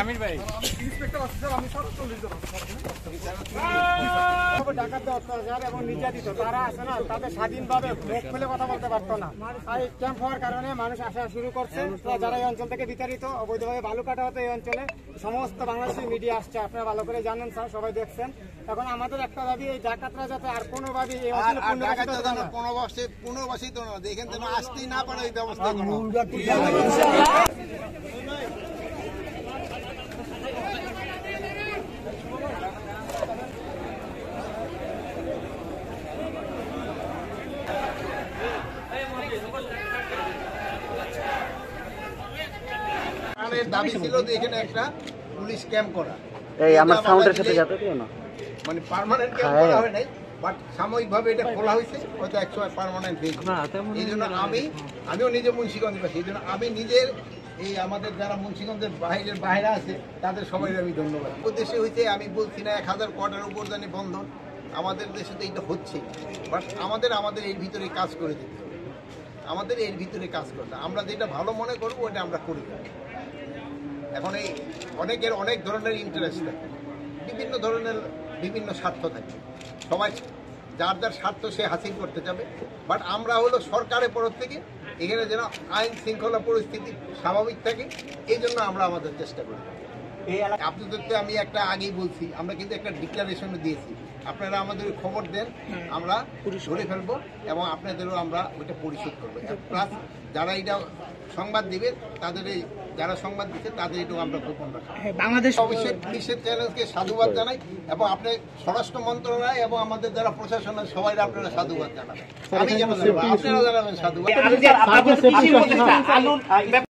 আমির ভাই ডাকাতদের অত্যাচার এবং নির্যাতিত তারা আছে না, তাদের স্বাধীনভাবে মুখ খুলে কথা বলতে পারতো না। এই ক্যাম্প হওয়ার কারণে মানুষ আসা শুরু করছে। যারা এই অঞ্চল থেকে বিতাড়িত অবৈধভাবে বালু কাটা হতো এই অঞ্চলে সমস্ত বাংলাদেশি মিডিয়া আসছে, আপনারা ভালো করে জানেন স্যার, সবাই দেখছেন। এখন আমাদের একটা দাবি, এই ডাকাতরা যাতে আর কোনোভাবে এই অঞ্চলে পুনর্বাসিত না, দেখেন যেন আসতেই না পারে এই ব্যবস্থা। দাবি ছিল যে এখানে একটা পুলিশ ক্যাম্প করা, এই আমার সাউন্ডের সাথে যাতে দিও না, মানে পার্মানেন্ট ক্যাম্প করা হয় নাই, বাট সাময়িকভাবে এটা খোলা হয়েছে, হয়তো 100 পার্মানেন্ট হয়েছে। এই জন্য আমিও নিজে মুন্সিগঞ্জবাসী, এই জন্য আমি নিজের এই আমাদের যারা মুন্সিগঞ্জের বাইরে আছে তাদের সবাই আমি ধন্যবাদ। উদ্দেশ্যে হইতে আমি বলছি না 1000 কোয়ার্টার উপর জানি বন্ধন, আমাদের দেশে তো এইটা হচ্ছে, বাট আমাদের এর ভিতরে কাজ করে দিতে হবে, আমাদের এর ভিতরে কাজ করতে, আমরা যেটা ভালো মনে করবো ওটা আমরা করি। এখন এই অনেকের অনেক ধরনের ইন্টারেস্ট থাকে, বিভিন্ন ধরনের বিভিন্ন স্বার্থ থাকে, সবাই যার যার স্বার্থ সে হাসিল করতে যাবে। বাট আমরা হলো সরকারের পক্ষ থেকে এখানে যেন আইন শৃঙ্খলা পরিস্থিতি স্বাভাবিক থাকে, এই জন্য আমরা আমাদের চেষ্টা করি। আপনাদের তো আমি একটা আগেই বলছি, আমরা কিন্তু একটা ডিক্লারেশনও দিয়েছি, আপনারা আমাদের খবর দেন, আমরা ধরে ফেলবো এবং আপনাদেরও আমরা ওইটা পরিশোধ করবো। প্লাস যারা এটা সংবাদ দিবে তাদের এই যারা সংবাদ দিচ্ছে তাদের এটাও আমরা গোপন রাখবো। বাংলাদেশ অবশ্যই পুলিশের চ্যানেলকে সাধুবাদ জানাই এবং আপনি স্বরাষ্ট্র মন্ত্রণালয় এবং আমাদের যারা প্রশাসনের সবাই আপনারা সাধুবাদ জানাবেন, আমি যেমন আপনারা জানাবেন সাধুবাদ।